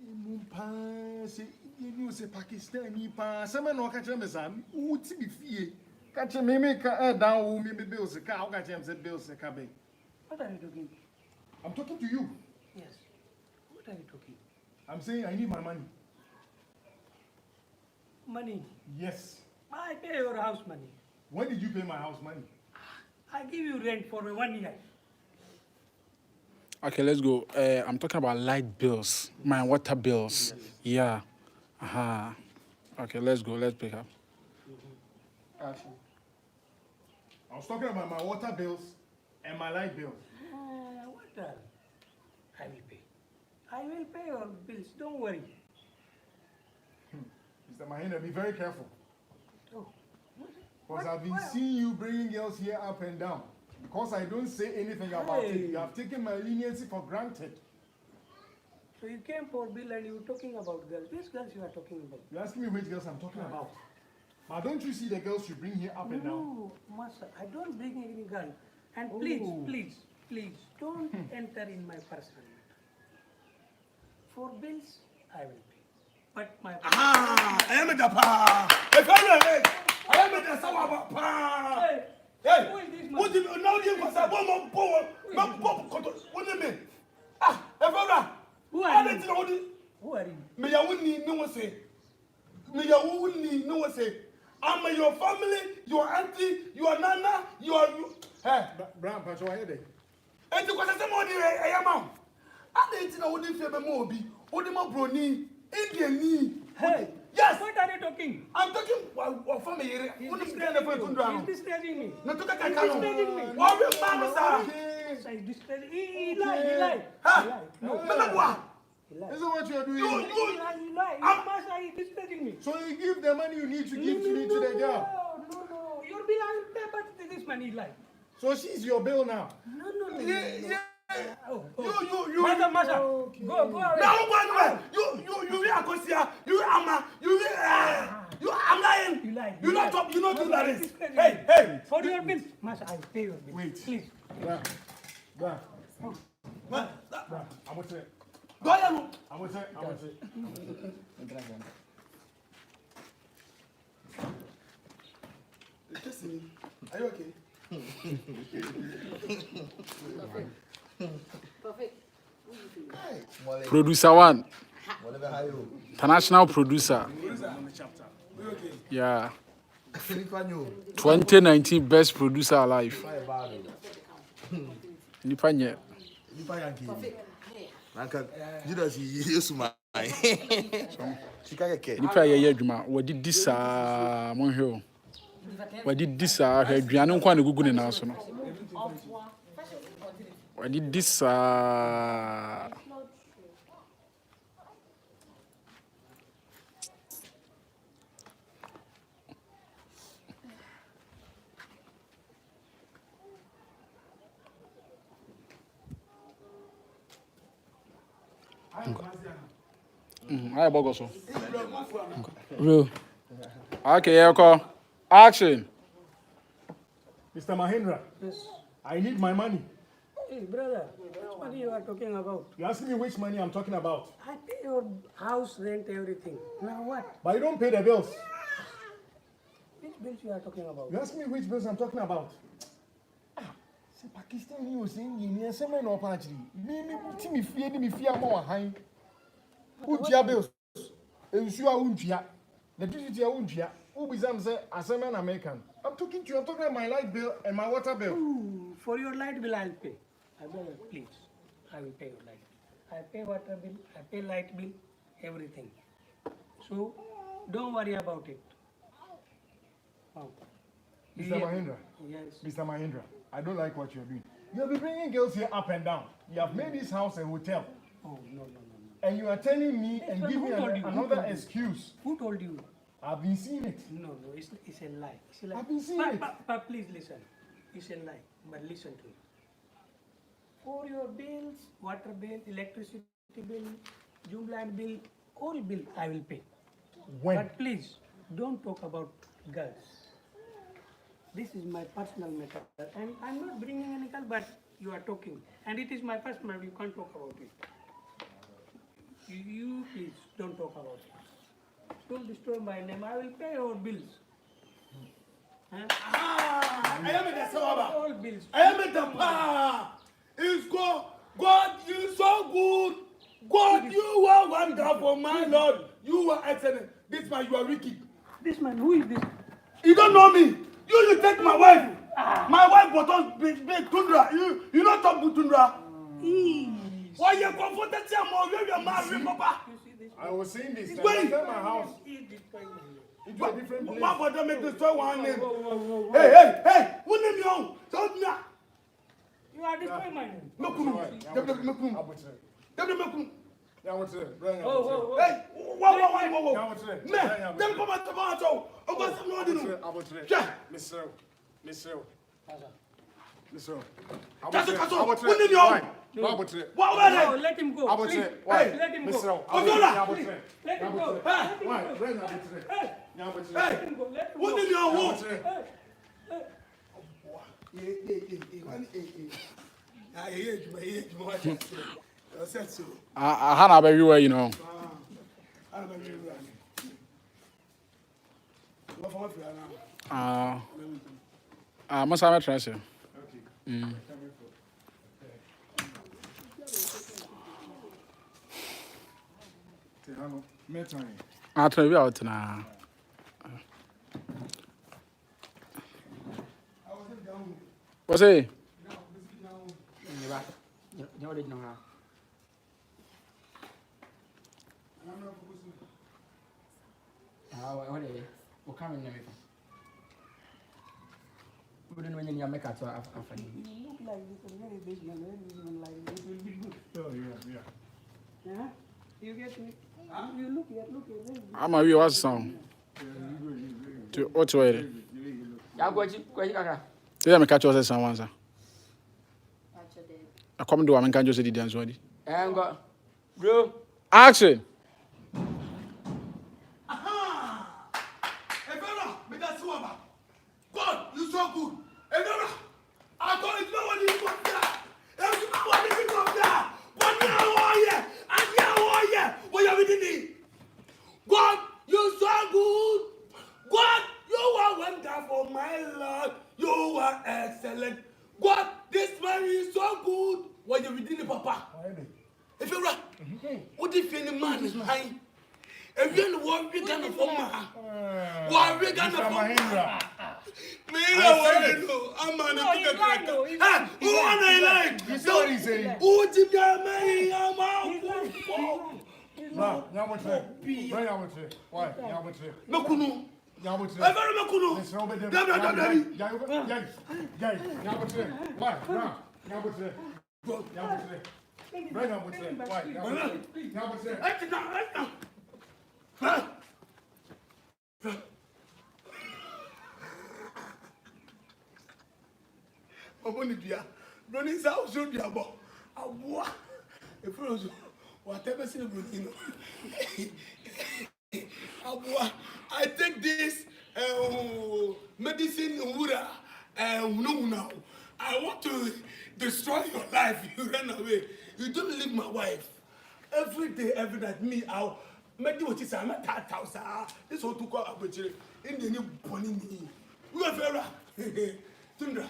You say Pakistani pa. Some no catch them some. Who to be fee? Catch me make down me bills. How catch them say bills? Kabe. What are you talking? I'm talking to you. Yes. What are you talking? I'm saying I need my money. Money. Yes. I pay your house money. When did you pay my house money? I give you rent for 1 year. Okay, let's go. I'm talking about light bills, my water bills. Yeah. Okay, let's go. Let's pick up. Action. I was talking about my water bills and my light bills. Water. I will pay. I will pay your bills. Don't worry. Mr. Mahindra, be very careful. Oh. Because I've been seeing you bringing girls here up and down. Because I don't say anything about it, you have taken my leniency for granted. So you came for bill and you were talking about girls. Which girls you are talking about? You're asking me which girls I'm talking about. But don't you see the girls you bring here up and down? No, master, I don't bring any girl. And please, don't enter in my personal matter. For bills, I will pay. But my... I am the pa. I am the sawa pa. Hey, what do you know? You must have one more what do you mean? Evora. Who are you? Who are you? Me ya wuni no say. Me ya wuni no say. I'm your family, your auntie, your nana, your Hey, Brown Pacho, I hear that. And you got some money, I am. I didn't know what if you have a mobi, what am I brony, Indian knee. Hey, yes. What are you talking? I'm talking from a year. He's distressing me. Not to get distressing me. What will mama say? He's distressing me. He lied. Huh? No. This is what you are doing. He lied. Master, he's distressing me. So you give the money you need to give to the girl. No. Your bill I will pay, but this money he lied. So she's your bill now. No. Yeah. You. Master. Okay. Go away. Now one. You are Kosia. You I'm lying. You lie. You not talk. You not do that. Hey. For your bill, Master, I will pay your bill. Wait. Please. Brown. What? I'm going to say. Go ahead. I'm going to say. Are you okay? Producer one. International producer. Yeah. 2019 best producer alive. Nipa nye. Judas Yesu man. Nipa ye adwuma. Wadi disa mo hwe o. Wadi disa aduane nkwa na gugu ne na so no. Wadi disa I bogo so. Real. Okay, action. Mr. Mahindra, Yes. I need my money. Hey, brother, which money you are talking about? You asking me which money I'm talking about. I pay your house rent, everything. Now what? But you don't pay the bills. Which bills you are talking about? You asking me which bills I'm talking about. See, Pakistan, you saying you need some no actually. Me fear more high. Untia bills. You sure untia. The duty untia. Who be some say as an American. I'm talking to you. I'm talking about my light bill and my water bill. Ooh, for your light bill, I'll pay. I beg, please. I will pay your light bill. I pay water bill. I pay light bill. Everything. So, don't worry about it. Oh. Mr. Mahindra. Yes. Mr. Mahindra, I don't like what you're doing. You'll be bringing girls here up and down. You have made this house a hotel. Oh, no. And you are telling me and But giving who told you? another excuse. Who told you? I've been seeing it. No, it's a lie. It's a lie. I've been seeing it. But please listen. It's a lie. But listen to me. For your bills, water bill, electricity bill, Jubilant bill, all bill I will pay. When? But please, don't talk about girls. This is my personal matter. And I'm not bringing any girl, but you are talking. And it is my personal, you can't talk about it. You please don't talk about it. Don't destroy my name. I will pay your bills. Huh? I am in the Sawaba. All bills. I am in the power. It's God. God, you so good. God, you are wonderful, my Lord. You are excellent. This man, you are wicked. This man, who is this? You don't know me. You take my wife. My wife but on big Tundra. You don't talk to Tundra. Why you comforted him or you married, Papa? I was saying this. Wait. My house. Into a different place. What for them make destroy one name? Hey, what name you? Don't know. You are destroying my name. Mekunu. Yeah, what's it? Bring it. Oh. Hey, whoa. Yeah, what's it? Man, them come at the bar, so I'm going to know you. Yeah. Mr. That's a castle. What name you? What No, let him go. Please. Why? Let him go. Mr. Let him go. Why? Bring it. Let him go. Let him What go. name you? I had a everywhere, you know. Must have a treasure. I'll tell you out now. What's it? You get me? You look here. I'm a real what's song. What's way? Yeah, me catch us someone, sir. I come to American Joseph dance already. Bro. Action. God, you so good. Evera, I thought it's not what you got there. It's not what you got there. What you are within me. God, you so good. God, you are wonderful, my Lord. You are excellent. God, this man is so good. What you within the Papa? Evera, what if any man is high? If you're the one, we're gonna form what we're gonna form. I'm on a who want I like? You see what he's saying? Who did that man? I'm No, Bring it. Why? Mekunu. Why? I take this medicine Ura now. I want to destroy your life. You run away. You don't leave my wife. Every day, every night, me out. Maybe what is I'm at that house. This one to call a butcher in the new pony. We are very Tundra.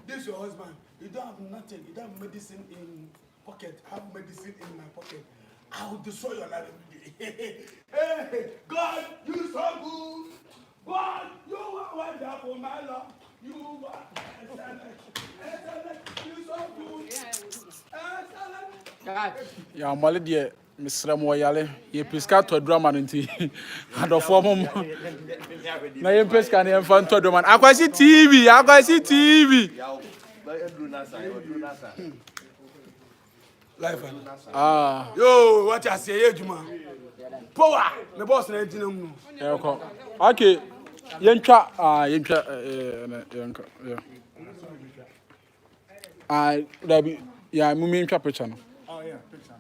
This is your husband. You don't have nothing. You don't have medicine in pocket. I have medicine in my pocket. I will destroy your life every day. Hey, God, you so good. God, you are wonderful, my Lord. You are excellent. Excellent. You so good. Excellent. Yeah, I'm already there. Mr. Moyale, you pisca to a drama into a form. Now you pisca and infant to a drama. I can see TV. Life. Yo, what I say, Juma. Power. My boss, I didn't know. Okay. Yenka, yeah, Mummy picture. Oh, yeah, picture.